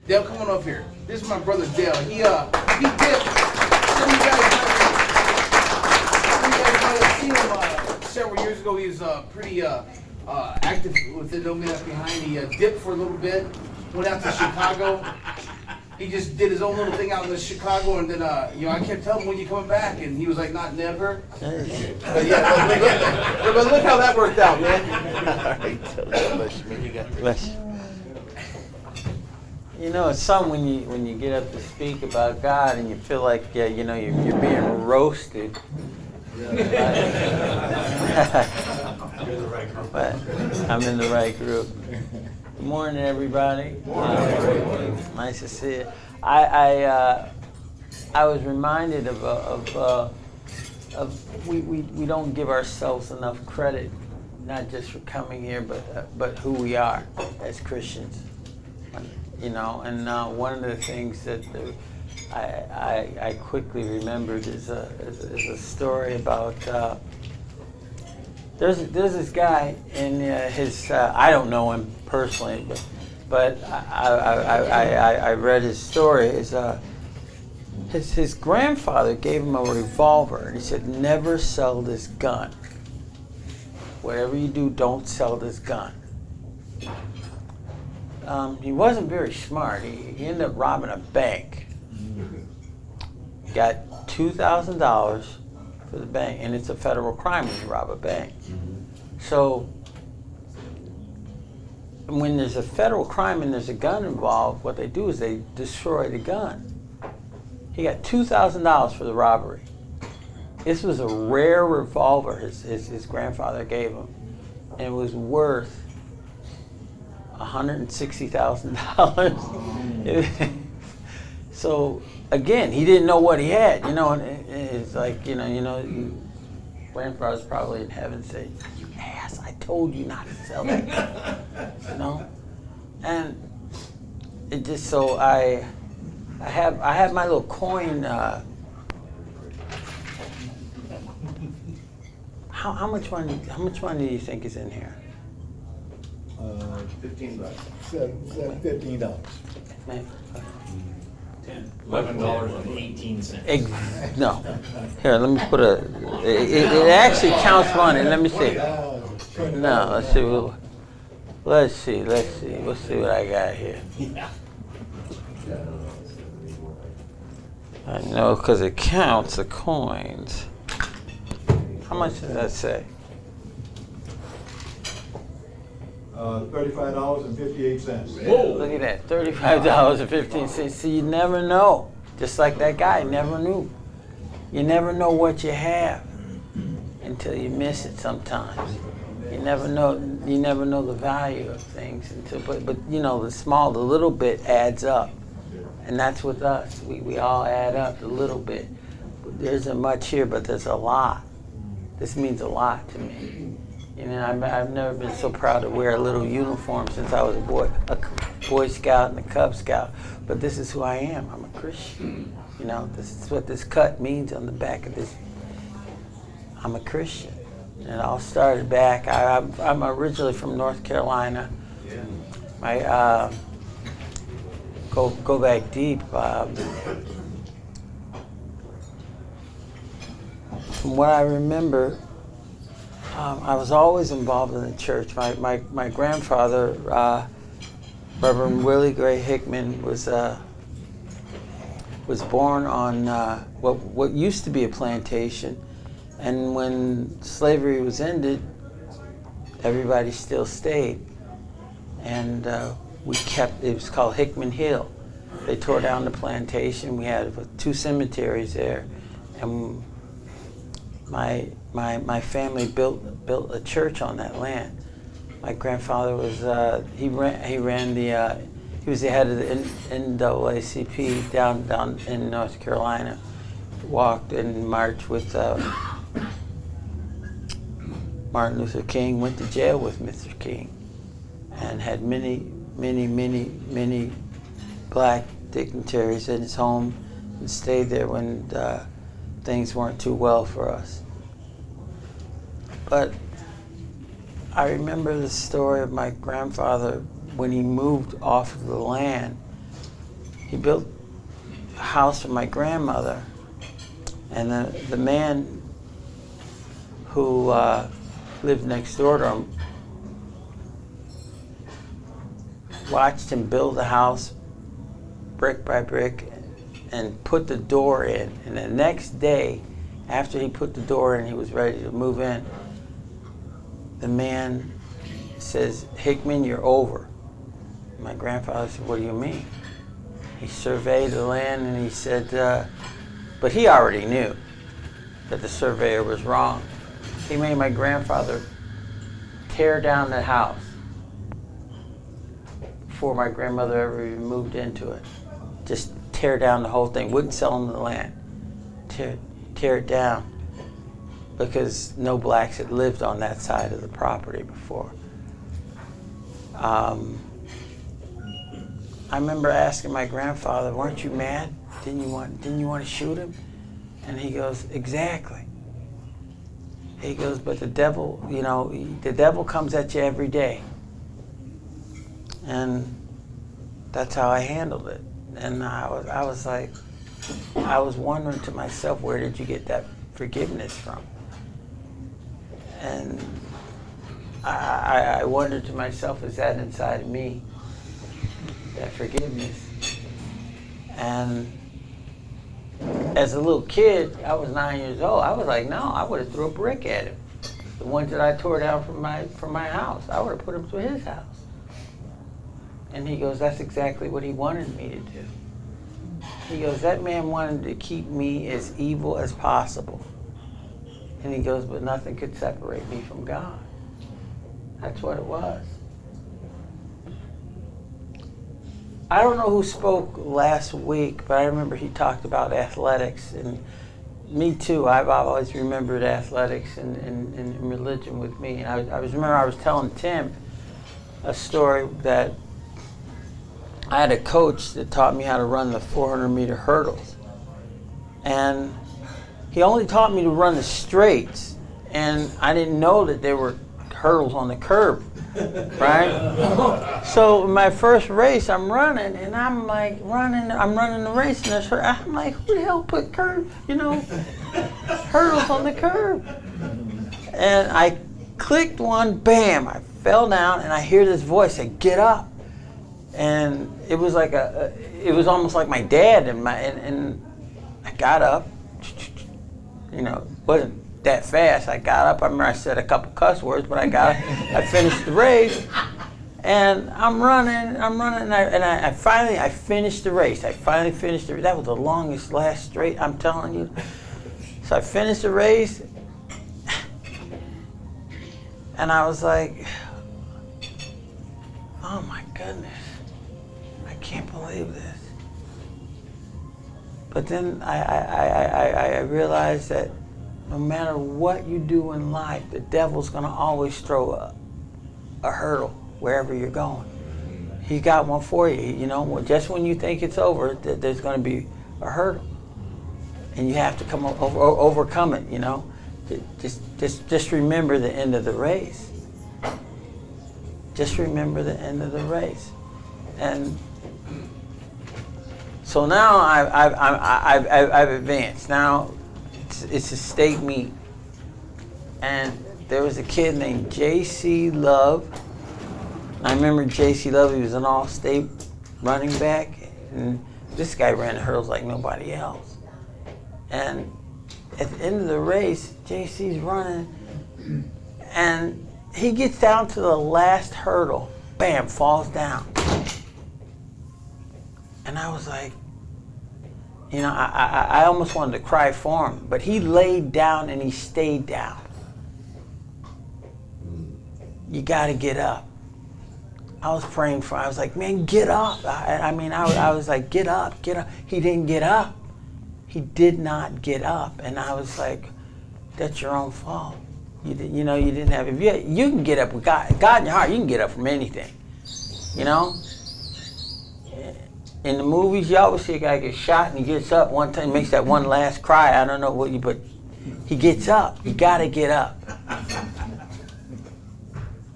Dell, come on up here. This is my brother Dell. He dipped. Some of you guys might have seen him several years ago. He was pretty active with the No Man Left Behind. He dipped for a little bit, went out to Chicago. He just did his own little thing out in Chicago, and then I kept telling him, when you coming back, and he was like, not never. But yeah, but look how that worked out, man. All right, bless me. You got this. You know, it's something when you get up to speak about God and you feel like you're being roasted. But I'm in the right group. Good morning, everybody. Nice to see you. I was reminded of we don't give ourselves enough credit, not just for coming here, but who we are as Christians. You know, and one of the things that I quickly remembered is a story about there's this guy in his I don't know him personally, but I read his story. His grandfather gave him a revolver, and he said, never sell this gun. Whatever you do, don't sell this gun. He wasn't very smart. He ended up robbing a bank. Got $2,000 for the bank, and it's a federal crime when you rob a bank. So when there's a federal crime and there's a gun involved, what they do is they destroy the gun. He got $2,000 for the robbery. This was a rare revolver his grandfather gave him, and it was worth $160,000. So again, he didn't know what he had, and it's like, grandfather's probably in heaven saying, "You ass, I told you not to sell that," and it just so I have my little coin. How much money do you think is in here? $15. $15. Man. $11.18. No. Here, let me put it actually counts money. Let me see. No, let's see. Let's see. Let's see what I got here. I know because it counts the coins. How much does that say? $35.58. Whoa. Look at that, $35.15. See, you never know. Just like that guy never knew. You never know what you have until you miss it sometimes. You never know the value of things until, but the little bit adds up. And that's with us. We all add up a little bit. There isn't much here, but there's a lot. This means a lot to me. I've never been so proud to wear a little uniform since I was a Boy Scout and a Cub Scout. But this is who I am. I'm a Christian. This is what this cut means on the back of this. I'm a Christian. And it all started back. I'm originally from North Carolina. I go back deep. From what I remember, I was always involved in the church. My grandfather, Reverend Willie Gray Hickman, was born on what used to be a plantation, and when slavery was ended, everybody still stayed, and we kept. It was called Hickman Hill. They tore down the plantation. We had 2 cemeteries there, and my family built a church on that land. My grandfather was he was the head of the NAACP down in North Carolina. Walked and marched with Martin Luther King. Went to jail with Mr. King, and had many black dignitaries in his home, and stayed there when things weren't too well for us. But I remember the story of my grandfather when he moved off of the land. he built a house for my grandmother, and the man who lived next door to him watched him build the house brick by brick and put the door in. And the next day, after he put the door in, he was ready to move in, the man says, "Hickman, you're over." My grandfather said, "What do you mean?" He surveyed the land and he said, but he already knew that the surveyor was wrong. He made my grandfather tear down the house before my grandmother ever even moved into it. Just tear down the whole thing. Wouldn't sell him the land. Tear it down, because no blacks had lived on that side of the property before. I remember asking my grandfather, "Weren't you mad? Didn't you want to shoot him?" And he goes, "Exactly." He goes, "But the devil, the devil comes at you every day." And that's how I handled it. And I was like, I was wondering to myself, where did you get that forgiveness from? And I wondered to myself, is that inside of me, that forgiveness? And as a little kid, I was 9 years old. I was like, no, I would have threw a brick at him. The ones that I tore down from my house, I would have put them through his house. And he goes, that's exactly what he wanted me to do. He goes, that man wanted to keep me as evil as possible. And he goes, but nothing could separate me from God. That's what it was. I don't know who spoke last week, but I remember he talked about athletics. And me too, I've always remembered athletics and religion with me. And I was telling Tim a story that I had a coach that taught me how to run the 400-meter hurdles. And he only taught me to run the straights. And I didn't know that there were hurdles on the curb, right? So in my first race, I'm running, and I'm running the race, and I'm like, who the hell put hurdles on the curb? And I clicked one, bam, I fell down, and I hear this voice say, get up. And it was like it was almost like my dad, and I got up, wasn't that fast. I got up. I remember I said a couple cuss words, but I got up. I finished the race, and I'm running, and I finally finished the race. That was the longest last straight, I'm telling you. So I finished the race, and I was like, oh my goodness, I can't believe this. But then I realized that no matter what you do in life, the devil's going to always throw a hurdle wherever you're going. He got one for you. Just when you think it's over, there's going to be a hurdle, and you have to overcome it. Just remember the end of the race. Just remember the end of the race, and so now I've advanced. Now it's a state meet, and there was a kid named J.C. Love. I remember J.C. Love. He was an all-state running back, and this guy ran the hurdles like nobody else. And at the end of the race, J.C.'s running, and he gets down to the last hurdle, bam, falls down. And I was like, I almost wanted to cry for him, but he laid down and he stayed down. You got to get up. I was praying for him. I was like, man, get up. I was like, get up, get up. He didn't get up. He did not get up. And I was like, that's your own fault. You didn't have it. You can get up with God in your heart. You can get up from anything. In the movies, you always see a guy get shot and he gets up one time, makes that one last cry. I don't know but he gets up. You got to get up.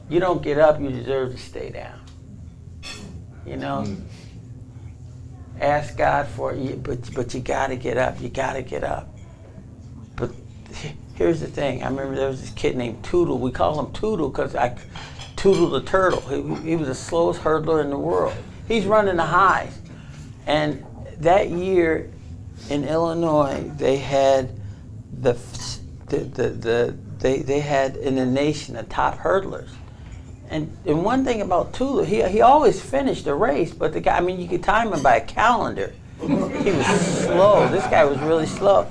You don't get up, you deserve to stay down. ask God for it, but you got to get up. You got to get up. But here's the thing. I remember there was this kid named Toodle. We call him Toodle because Toodle the turtle. He was the slowest hurdler in the world. He's running the highs. And that year in Illinois, they had they had in the nation the top hurdlers. And one thing about Tula, he always finished the race, but the guy, I mean, you could time him by a calendar. He was slow. This guy was really slow.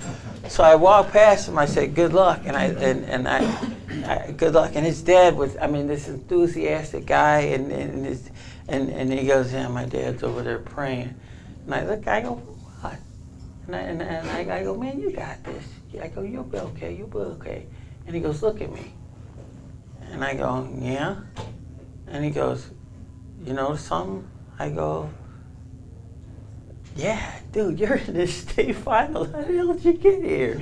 So I walked past him. I said, "Good luck," and I good luck. And his dad was, I mean, this enthusiastic guy, and he goes, "Yeah, my dad's over there praying." And I go, "What?" And I go, "Man, you got this." I go, "You'll be okay. You'll be okay." And he goes, "Look at me." And I go, "Yeah." And he goes, "You notice something?" I go, "Yeah, dude, you're in this state final. How the hell did you get here?"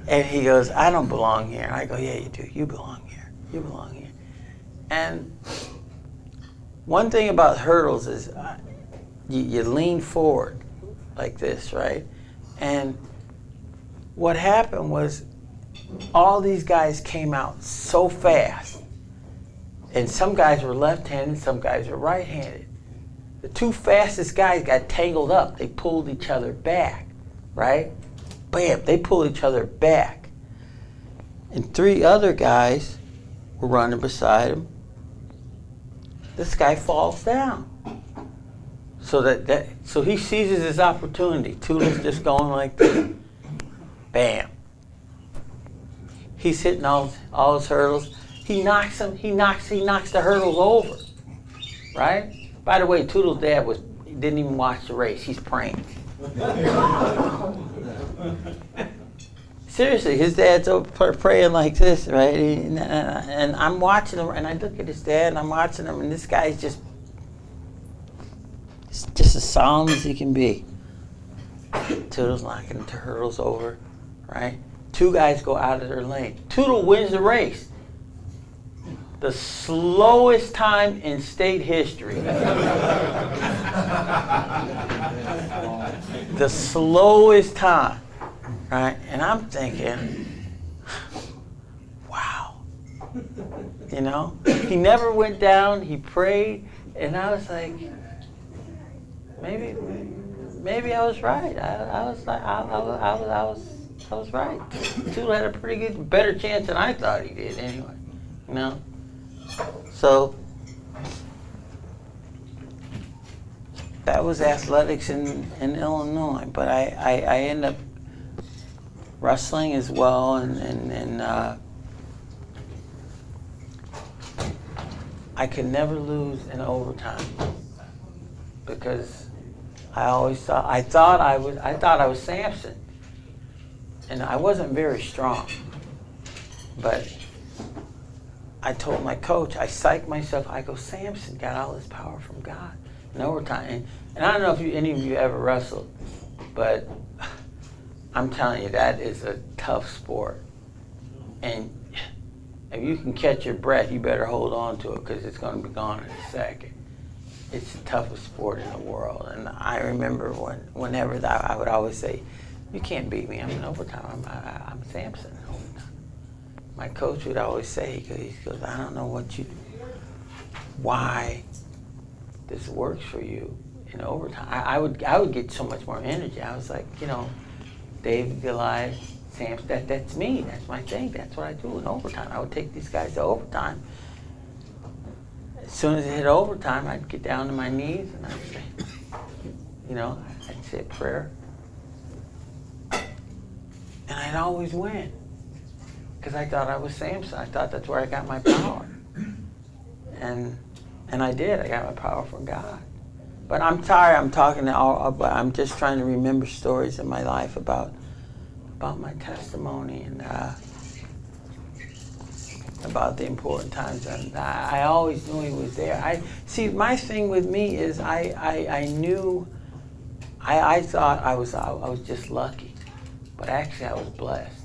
And he goes, "I don't belong here." And I go, "Yeah, you do. You belong here. You belong here." And one thing about hurdles is you lean forward like this, right? And what happened was all these guys came out so fast. And some guys were left-handed, some guys were right-handed. The two fastest guys got tangled up. They pulled each other back, right? Bam, they pulled each other back. And three other guys were running beside him. This guy falls down. So he seizes his opportunity. Tula's just going like this. Bam. He's hitting all his hurdles. He knocks the hurdles over. Right? By the way, Toodle's dad didn't even watch the race. He's praying. Seriously, his dad's over praying like this, right? And I'm watching him, and I look at his dad, and I'm watching him, and this guy's just as solemn as he can be. Toodle's knocking the hurdles over, right? Two guys go out of their lane. Toodle wins the race. The slowest time in state history. The slowest time, right? And I'm thinking, wow. You know? He never went down. He prayed. And I was like, maybe I was right. I was right. Toodle had a better chance than I thought he did anyway. You know? So that was athletics in Illinois, but I ended up wrestling as well, and I could never lose in overtime because I thought I was Samson, and I wasn't very strong, but I told my coach, I psyched myself, I go, Samson got all his power from God in overtime. And I don't know if any of you ever wrestled, but I'm telling you, that is a tough sport. And if you can catch your breath, you better hold on to it because it's going to be gone in a second. It's the toughest sport in the world. And I remember whenever I would always say, you can't beat me, I'm in overtime, I'm Samson. My coach would always say, he goes, I don't know why this works for you in overtime. I would get so much more energy. I was like, David, Goliath, Samson, that's me. That's my thing. That's what I do in overtime. I would take these guys to overtime. As soon as it hit overtime, I'd get down to my knees and I'd say, I'd say a prayer. And I'd always win. Because I thought I was Samson. I thought that's where I got my power. And I did. I got my power from God. But I'm sorry I'm talking I'm just trying to remember stories in my life about my testimony and about the important times. And I always knew he was there. My thing with me is I knew, I thought I was just lucky. But actually I was blessed.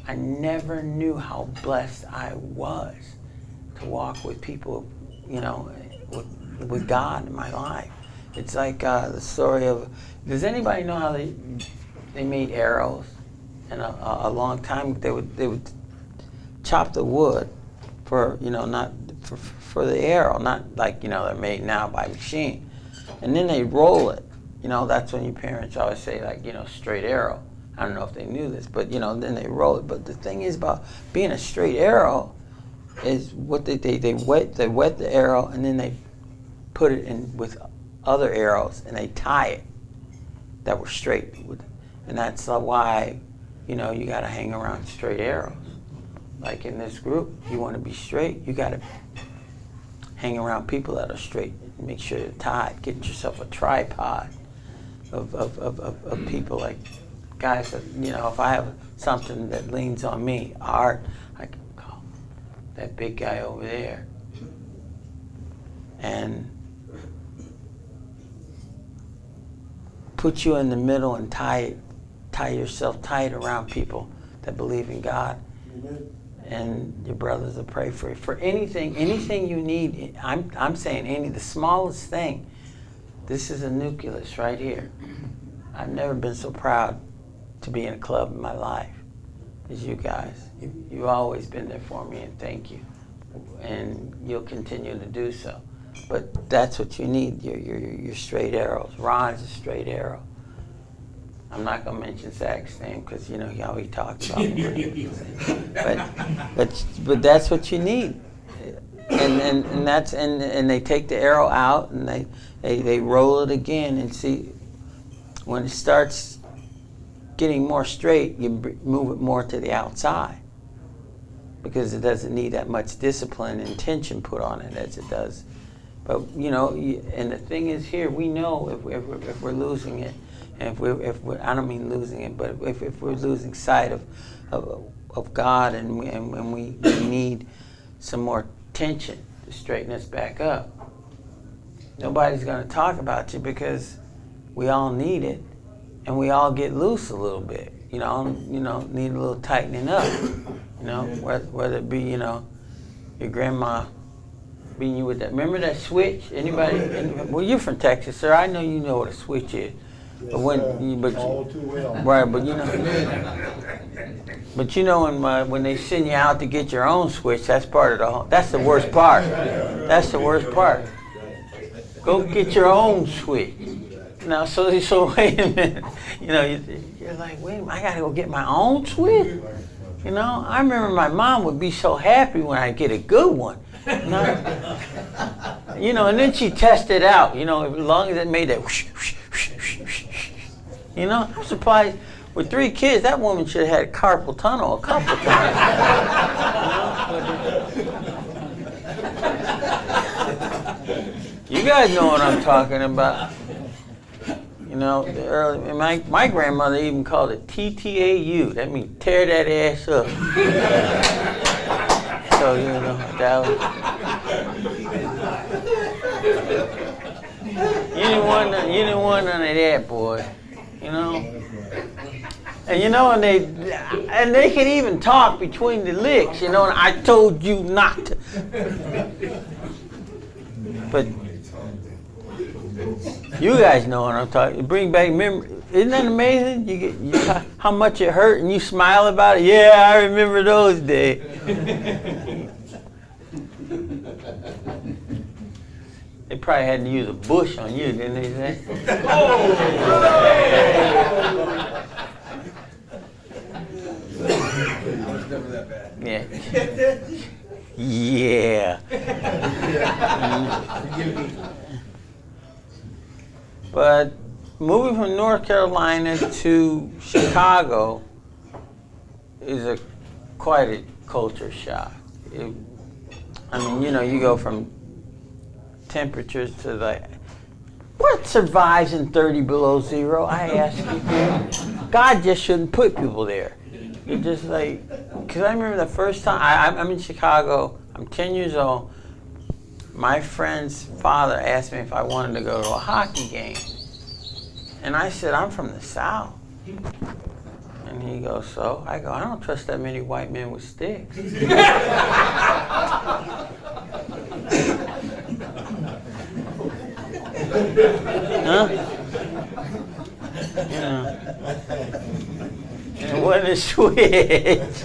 I never knew how blessed I was to walk with people, with God in my life. It's like the story of. Does anybody know how they made arrows? And a long time they would chop the wood for not for the arrow, not like they're made now by machine, and then they roll it. That's when your parents always say like straight arrow. I don't know if they knew this, but then they roll it. But the thing is about being a straight arrow is what they wet the arrow and then they put it in with other arrows and they tie it that were straight. And that's why you got to hang around straight arrows. Like in this group, you want to be straight, you got to hang around people that are straight. Make sure you're tied. Get yourself a tripod of people like guys that, if I have something that leans on me, art, I can call that big guy over there. And put you in the middle and tie yourself tight around people that believe in God. Amen. And your brothers will pray for you. For anything you need, I'm saying the smallest thing. This is a nucleus right here. I've never been so proud to be in a club in my life as you guys. You've always been there for me, and thank you. And you'll continue to do so. But that's what you need, your straight arrows. Ron's a straight arrow. I'm not going to mention Zach's name because how he talks about me. but that's what you need. And they take the arrow out and they roll it again and see when it starts getting more straight, you move it more to the outside because it doesn't need that much discipline and tension put on it as it does. But and the thing is here, we know if we're losing it, and if we're I don't mean losing it, but if we're losing sight of God and we need some more tension to straighten us back up. Nobody's going to talk about you because we all need it, and we all get loose a little bit. Need a little tightening up. Whether it be your grandma beating you with that. Remember that switch? Anybody? Well, you're from Texas, sir. I know you know what a switch is. Yes, but all too well. Right, but when they send you out to get your own switch, that's part of the whole. That's the worst part. That's the worst part. Go get your own switch. Now, so wait a minute. You're like, wait a minute, I gotta go get my own switch. I remember my mom would be so happy when I get a good one. And then she tested out. As long as it made that whoosh, whoosh, whoosh, whoosh, whoosh. I'm surprised with 3 kids, that woman should have had carpal tunnel a couple times. You guys know what I'm talking about. My grandmother even called it TTAU. That means tear that ass up. So, that was... You didn't want none of that, boy. And they could even talk between the licks, and I told you not to. But you guys know what I'm talking. Bring back memory. Isn't that amazing? You how much it hurt, and you smile about it. Yeah, I remember those days. They probably had to use a bush on you, didn't they? Say? was never that bad. Yeah. But moving from North Carolina to Chicago is quite a culture shock. You go from temperatures to what survives in 30 below zero? I ask you. God just shouldn't put people there. You're just like, because I remember the first time, I'm in Chicago, I'm 10 years old. My friend's father asked me if I wanted to go to a hockey game. And I said, I'm from the South. And he goes, so? I go, I don't trust that many white men with sticks. Huh? You know. And it wasn't a switch.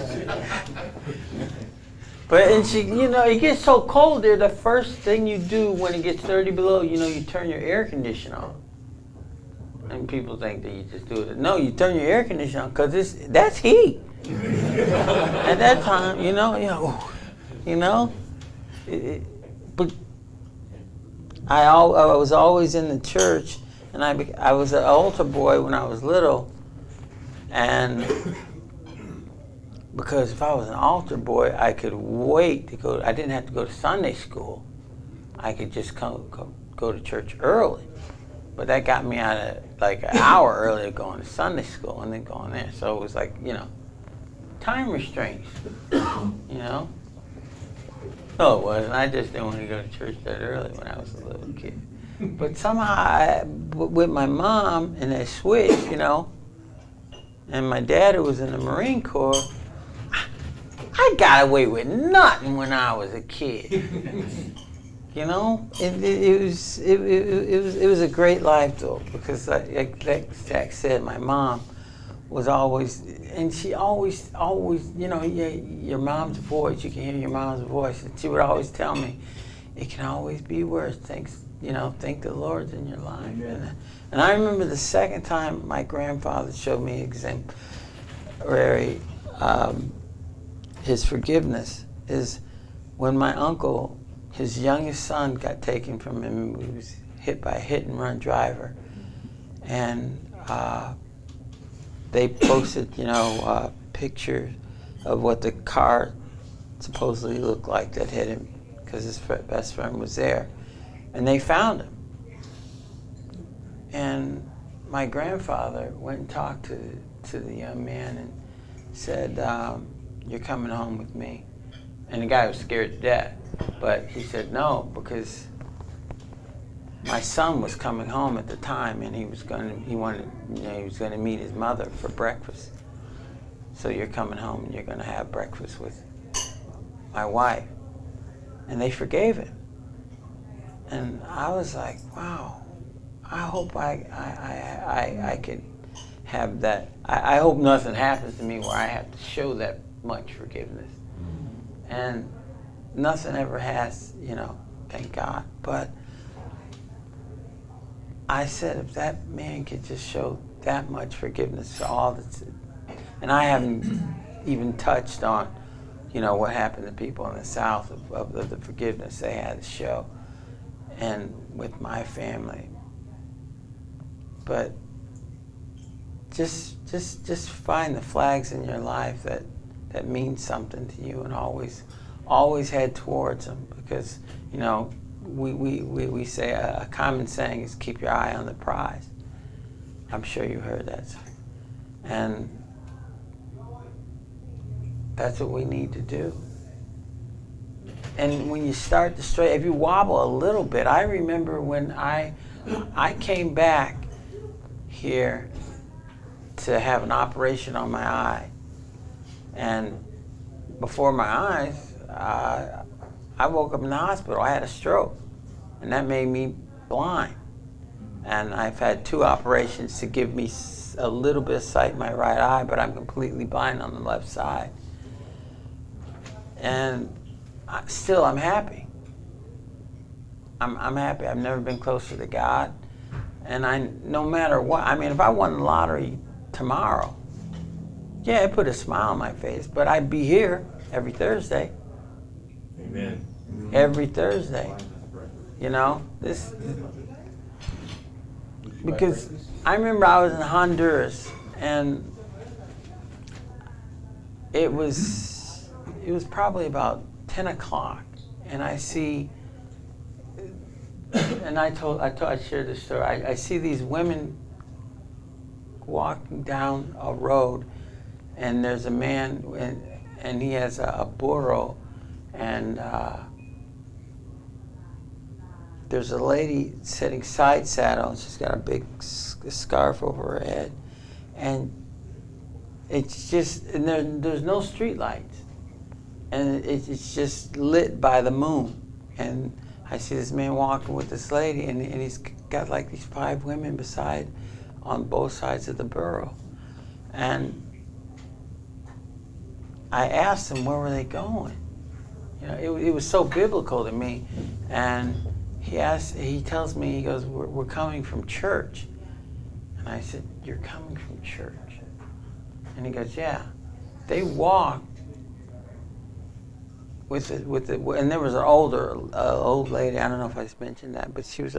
But and she, it gets so cold there. The first thing you do when it gets 30 below, you turn your air conditioner on. And people think that you just do it. No, you turn your air conditioner on because that's heat. At that time, but I was always in the church, and I was an altar boy when I was little, and because if I was an altar boy, I could wait to go. I didn't have to go to Sunday school. I could just go to church early. But that got me out of like an hour earlier going to Sunday school and then going there. So it was like, time restraints, No, it wasn't. I just didn't want to go to church that early when I was a little kid. But somehow, with my mom and that switch, and my dad who was in the Marine Corps, I got away with nothing when I was a kid. It was a great life though, because like Zach said, my mom was always, and she always, your mom's voice, you can hear your mom's voice, and she would always tell me, it can always be worse. Thank the Lord's in your life. And I remember the second time my grandfather showed me exemplary his forgiveness is when my uncle, his youngest son, got taken from him. He was hit by a hit-and-run driver, and they posted, a picture of what the car supposedly looked like that hit him, because his best friend was there, and they found him. And my grandfather went and talked to the young man and said, "You're coming home with me." And the guy was scared to death. But he said no, because my son was coming home at the time, and he was going to meet his mother for breakfast. So you're coming home and you're going to have breakfast with my wife. And they forgave him. And I was like, wow, I hope I could have that. I hope nothing happens to me where I have to show that much forgiveness. And nothing ever has, thank God. But I said, if that man could just show that much forgiveness to all that's, and I haven't even touched on, what happened to people in the South of the forgiveness they had to show, and with my family. But just find the flags in your life that mean something to you, and always head towards them, because we say a common saying is keep your eye on the prize. I'm sure you heard that, and that's what we need to do. And when you start to stray, if you wobble a little bit, I remember when I came back here to have an operation on my eye. And before my eyes, I woke up in the hospital. I had a stroke, and that made me blind. And I've had 2 operations to give me a little bit of sight in my right eye, but I'm completely blind on the left side. And still, I'm happy. I'm happy. I've never been closer to God. And no matter what, if I won the lottery tomorrow, yeah, it put a smile on my face, but I'd be here every Thursday. Amen. Every Thursday. This, because I remember I was in Honduras, and it was probably about 10 o'clock, and I see, and I shared this story. I see these women walking down a road, and there's a man, and he has a burro, and there's a lady sitting side saddle, and she's got a big scarf over her head, and it's just, and there's no street lights, and it's just lit by the moon. And I see this man walking with this lady, and he's got like these 5 women beside, on both sides of the burro. And I asked him, where were they going? You know, it was so biblical to me. And he tells me, he goes, we're coming from church. And I said, you're coming from church? And he goes, yeah. They walked with and there was an old lady, I don't know if I mentioned that, but she was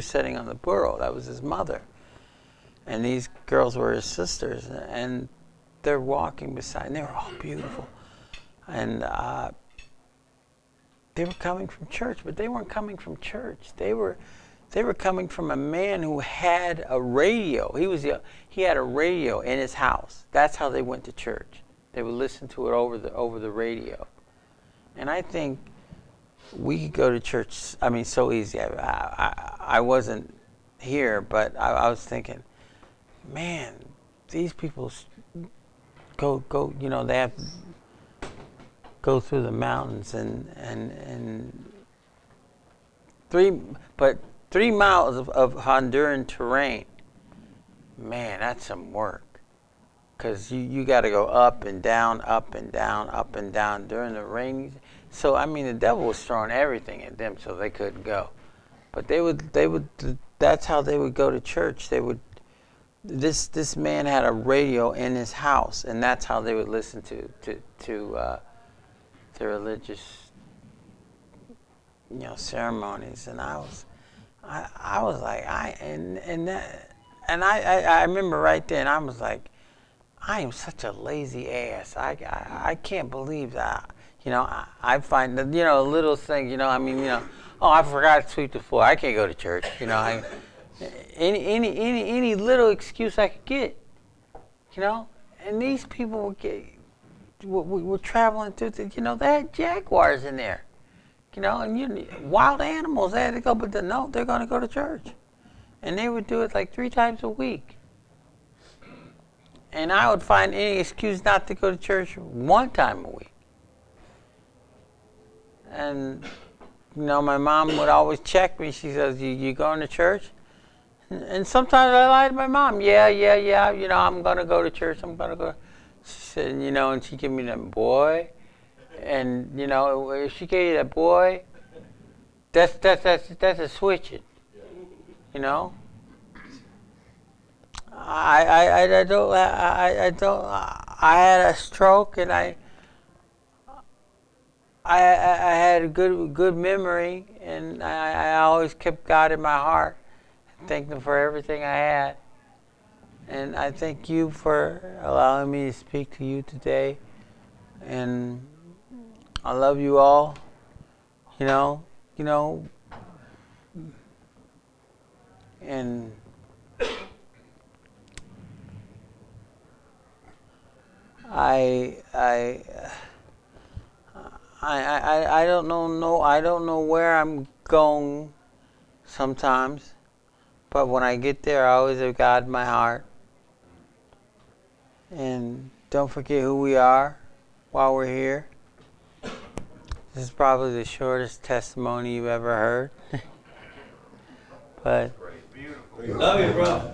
sitting on the burro. That was his mother. And these girls were his sisters, and they're walking beside, and they were all beautiful. And they were coming from church, but they weren't coming from church. They were coming from a man who had a radio. He had a radio in his house. That's how they went to church. They would listen to it over the radio. And I think we could go to church, I mean, so easy. I wasn't here, but I was thinking, man, these people go, you know, they have to go through the mountains and 3 miles of Honduran terrain. Man, that's some work. Because you got to go up and down, up and down, up and down during the rainy. So, I mean, the devil was throwing everything at them so they couldn't go. But they would, that's how they would go to church. This man had a radio in his house, and that's how they would listen to religious, you know, ceremonies. And I was like, I remember right then, I was like, I am such a lazy ass. I can't believe that. You know, I find that, you know, little things, you know, I mean, you know, oh, I forgot to sweep the floor. I can't go to church. You know, any little excuse I could get, you know. And these people were traveling through you know, they had jaguars in there, you know, and wild animals. They had to go, but no, they're going to go to church. And they would do it like 3 times a week. And I would find any excuse not to go to church 1 time a week. And, you know, my mom would always check me. She says, you going to church? And sometimes I lie to my mom. Yeah. You know, I'm going to go to church. I'm going to go. She said, you know, and she gave me that boy. And, you know, if she gave you that boy, that's a switching. You know? I had a stroke, and I had a good memory, and I always kept God in my heart, and thanked Him for everything I had. And I thank you for allowing me to speak to you today. And I love you all. You know, and I don't know. I don't know where I'm going sometimes, but when I get there, I always have God in my heart. And don't forget who we are while we're here. This is probably the shortest testimony you've ever heard. But Love you, bro.